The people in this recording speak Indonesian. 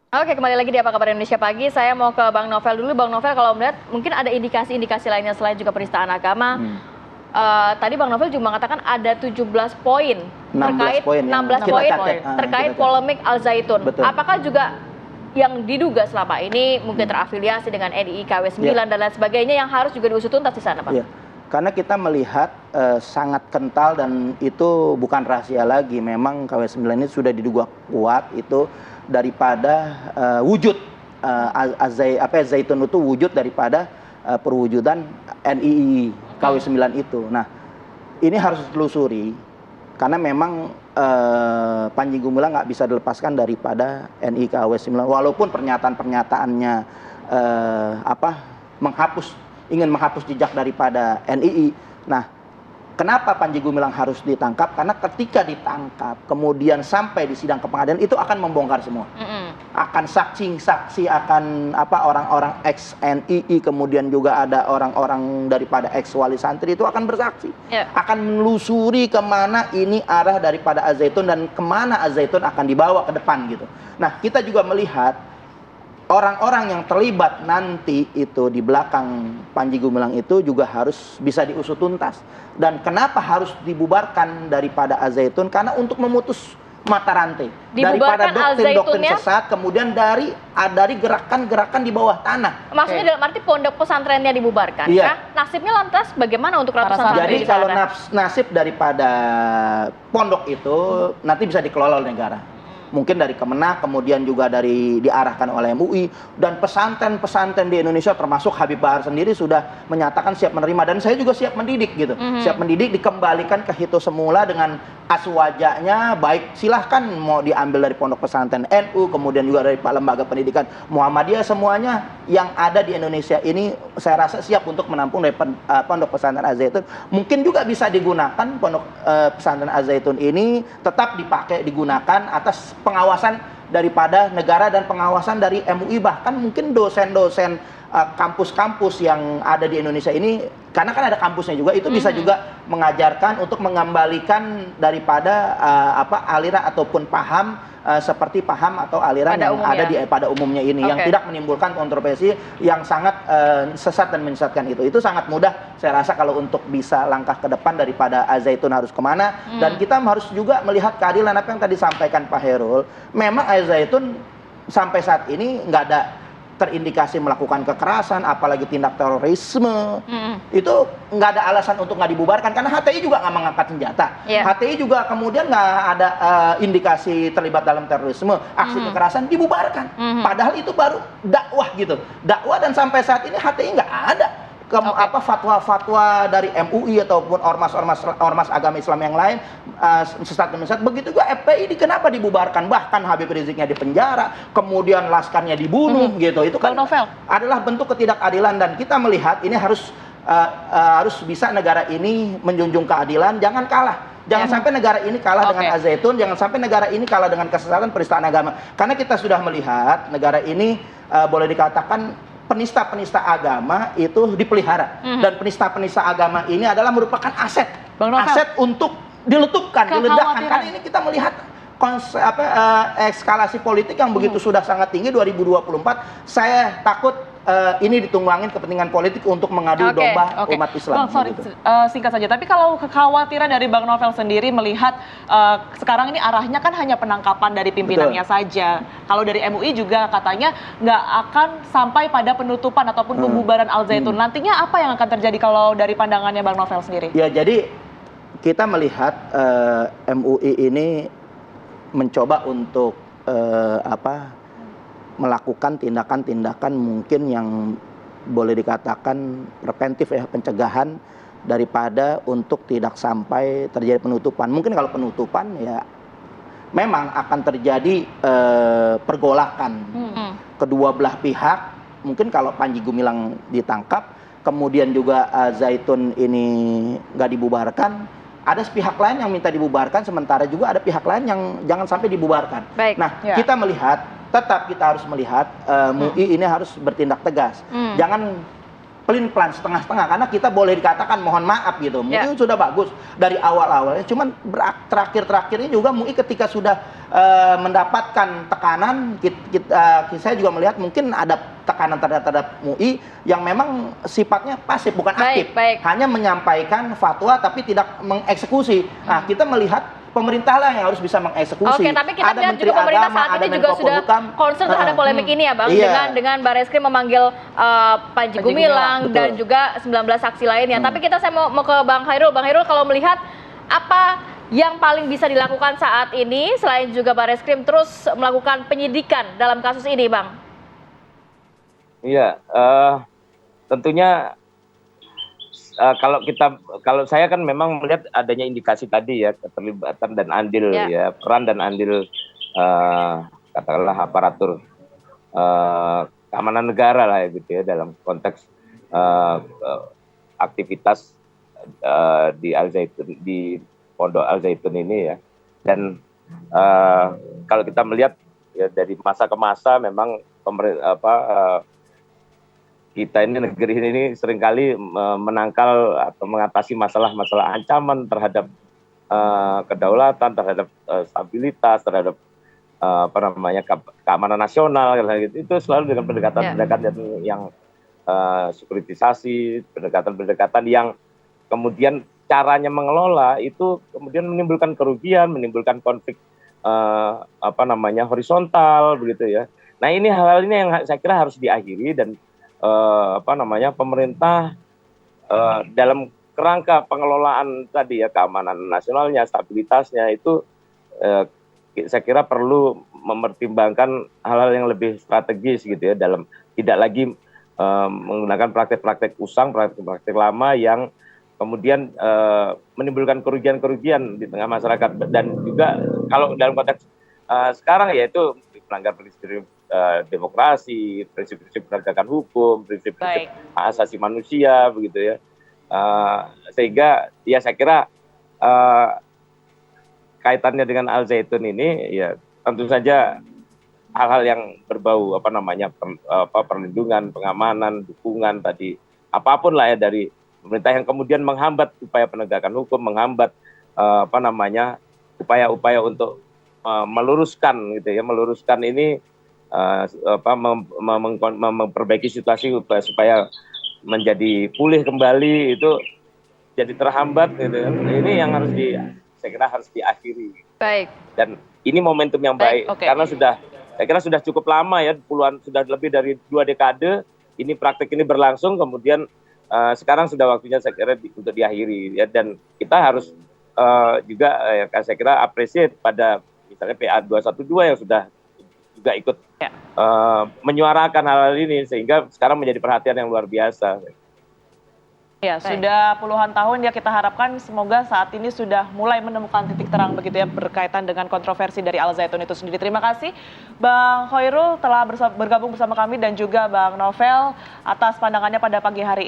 Oke, kembali lagi di Apa Kabar Indonesia Pagi. Saya mau ke Bang Novel dulu. Bang Novel, kalau melihat mungkin ada indikasi-indikasi lainnya selain juga penistaan agama. Tadi Bang Novel juga mengatakan ada 17 poin 16 terkait poin 16 kita poin catat, terkait kita catat. polemik Al Zaitun. Betul. Apakah juga yang diduga selama ini mungkin terafiliasi dengan NII, KW9 dan lain sebagainya yang harus juga diusut tuntas di sana, Bang? Iya. Karena kita melihat sangat kental dan itu bukan rahasia lagi. Memang KW9 ini sudah diduga kuat itu daripada wujud Zaitun itu wujud daripada perwujudan NII KW9 itu. Nah, ini harus ditelusuri karena memang Panji Gumilang nggak bisa dilepaskan daripada NII KW9 walaupun pernyataan-pernyataannya ingin menghapus jejak daripada NII. Nah, kenapa Panji Gumilang harus ditangkap? Karena ketika ditangkap, kemudian sampai di sidang ke pengadilan itu akan membongkar semua. Akan saksi-saksi, akan orang-orang ex NII, kemudian juga ada orang-orang daripada ex wali santri itu akan bersaksi. Akan menelusuri kemana ini arah daripada Al Zaitun dan kemana Al Zaitun akan dibawa ke depan gitu. Nah, kita juga melihat orang-orang yang terlibat nanti itu di belakang Panji Gumilang itu juga harus bisa diusut tuntas. Dan kenapa harus dibubarkan daripada Al Zaitun? Karena untuk memutus mata rantai daripada doktrin-doktrin sesat, kemudian dari gerakan-gerakan di bawah tanah. Maksudnya dalam arti pondok pesantrennya dibubarkan? Iya. Nasibnya lantas bagaimana untuk ratusan santri? Jadi kalau nasib daripada pondok itu nanti bisa dikelola oleh negara. Mungkin dari Kemenak, kemudian juga diarahkan oleh MUI, dan pesantren-pesantren di Indonesia termasuk Habib Bahar sendiri sudah menyatakan siap menerima, dan saya juga siap mendidik gitu. Siap mendidik, dikembalikan ke Hito semula dengan aswajanya, baik silahkan mau diambil dari pondok pesantren NU, kemudian juga dari lembaga pendidikan Muhammadiyah, semuanya yang ada di Indonesia ini saya rasa siap untuk menampung dari pondok pesantren Al Zaitun. Mungkin juga bisa digunakan pondok pesantren Al Zaitun ini tetap digunakan atas pengawasan daripada negara dan pengawasan dari MUI, bahkan mungkin dosen-dosen kampus-kampus yang ada di Indonesia ini, karena kan ada kampusnya juga, itu bisa juga mengajarkan untuk mengembalikan daripada aliran ataupun paham seperti paham atau aliran yang ada pada umumnya ini, yang tidak menimbulkan kontroversi yang sangat sesat dan menyesatkan itu. Itu sangat mudah saya rasa kalau untuk bisa langkah ke depan daripada Al Zaitun harus kemana. Dan kita harus juga melihat keadilan apa yang tadi sampaikan Pak Herul. Memang Al Zaitun sampai saat ini nggak ada terindikasi melakukan kekerasan, apalagi tindak terorisme. Itu nggak ada alasan untuk nggak dibubarkan, karena HTI juga nggak mengangkat senjata. HTI juga kemudian nggak ada indikasi terlibat dalam terorisme, aksi kekerasan, dibubarkan. Padahal itu baru dakwah gitu, dakwah, dan sampai saat ini HTI nggak ada fatwa-fatwa dari MUI ataupun ormas agama Islam yang lain sesat dan menyesat. Begitu juga FPI kenapa dibubarkan, bahkan Habib Riziknya dipenjara, kemudian laskarnya dibunuh gitu. Itu kan adalah bentuk ketidakadilan, dan kita melihat ini harus bisa negara ini menjunjung keadilan, jangan kalah. Jangan sampai negara ini kalah dengan Al Zaitun, jangan sampai negara ini kalah dengan kesesatan penistaan agama. Karena kita sudah melihat negara ini boleh dikatakan penista-penista agama itu dipelihara, dan penista-penista agama ini adalah merupakan aset untuk diletupkan, diledakkan. Karena ini kita melihat eskalasi politik yang begitu sudah sangat tinggi 2024. Saya takut ini ditunggangin kepentingan politik untuk mengadu domba umat Islam. Bang, singkat saja, tapi kalau kekhawatiran dari Bang Novel sendiri melihat sekarang ini arahnya kan hanya penangkapan dari pimpinannya saja. Kalau dari MUI juga katanya nggak akan sampai pada penutupan ataupun pembubaran Al Zaitun. Nantinya apa yang akan terjadi kalau dari pandangannya Bang Novel sendiri? Ya, jadi kita melihat MUI ini mencoba untuk melakukan tindakan-tindakan mungkin yang boleh dikatakan preventif ya, pencegahan daripada untuk tidak sampai terjadi penutupan. Mungkin kalau penutupan ya memang akan terjadi pergolakan kedua belah pihak. Mungkin kalau Panji Gumilang ditangkap, kemudian juga Zaitun ini nggak dibubarkan, ada pihak lain yang minta dibubarkan, sementara juga ada pihak lain yang jangan sampai dibubarkan. Nah, kita melihat, tetap kita harus melihat MUI ini harus bertindak tegas. Jangan pelin-pelan setengah-setengah karena kita boleh dikatakan mohon maaf gitu. MUI sudah bagus dari awal-awalnya, cuman terakhir-terakhirnya juga MUI ketika sudah mendapatkan tekanan, saya juga melihat mungkin ada tekanan terhadap MUI yang memang sifatnya pasif bukan aktif, hanya menyampaikan fatwa tapi tidak mengeksekusi. Nah, kita melihat pemerintah lah yang harus bisa mengeksekusi. Oke, tapi kita lihat juga pemerintah saat ini juga sudah concern terhadap polemik ini ya Bang, dengan Barreskrim memanggil Panji Gumilang dan juga 19 saksi lainnya. Tapi saya mau ke Bang Khairul. Bang Khairul, kalau melihat apa yang paling bisa dilakukan saat ini selain juga Barreskrim terus melakukan penyidikan dalam kasus ini, Bang? Iya, tentunya kalau saya kan memang melihat adanya indikasi tadi ya, keterlibatan dan andil ya, peran dan andil katakanlah aparatur keamanan negara lah ya, gitu ya, dalam konteks aktivitas di Pondok Al Zaitun ini ya. Dan kalau kita melihat ya, dari masa ke masa memang kita ini, negeri ini seringkali menangkal atau mengatasi masalah-masalah ancaman terhadap kedaulatan, terhadap stabilitas, terhadap keamanan nasional, gitu. Itu selalu dengan pendekatan-pendekatan yang sekuritisasi, pendekatan-pendekatan yang kemudian caranya mengelola itu kemudian menimbulkan kerugian, menimbulkan konflik horizontal, begitu ya. Nah, ini hal-hal ini yang saya kira harus diakhiri dan pemerintah dalam kerangka pengelolaan tadi ya, keamanan nasionalnya, stabilitasnya itu saya kira perlu mempertimbangkan hal-hal yang lebih strategis gitu ya, dalam tidak lagi menggunakan praktek-praktek usang, praktek-praktek lama yang kemudian menimbulkan kerugian-kerugian di tengah masyarakat. Dan juga kalau dalam konteks sekarang yaitu melanggar prinsip demokrasi, prinsip-prinsip penegakan hukum, prinsip-prinsip hak asasi manusia, begitu ya. Sehingga ya saya kira kaitannya dengan Al Zaitun ini ya tentu saja hal-hal yang berbau perlindungan, pengamanan, dukungan tadi, apapun lah ya dari pemerintah yang kemudian menghambat upaya penegakan hukum, menghambat upaya-upaya untuk meluruskan gitu ya, meluruskan ini memperbaiki situasi supaya menjadi pulih kembali, itu jadi terhambat gitu. Ini yang saya kira harus diakhiri. Baik. Dan ini momentum yang baik karena saya kira sudah cukup lama ya, sudah lebih dari 2 dekade ini praktek ini berlangsung, kemudian sekarang sudah waktunya saya kira untuk diakhiri ya. Dan kita harus juga saya kira appreciate pada misalnya PA 212 yang sudah juga ikut menyuarakan hal-hal ini, sehingga sekarang menjadi perhatian yang luar biasa. Ya, sudah puluhan tahun ya, kita harapkan semoga saat ini sudah mulai menemukan titik terang begitu ya berkaitan dengan kontroversi dari Al Zaitun itu sendiri. Terima kasih Bang Khairul telah bergabung bersama kami dan juga Bang Novel atas pandangannya pada pagi hari ini.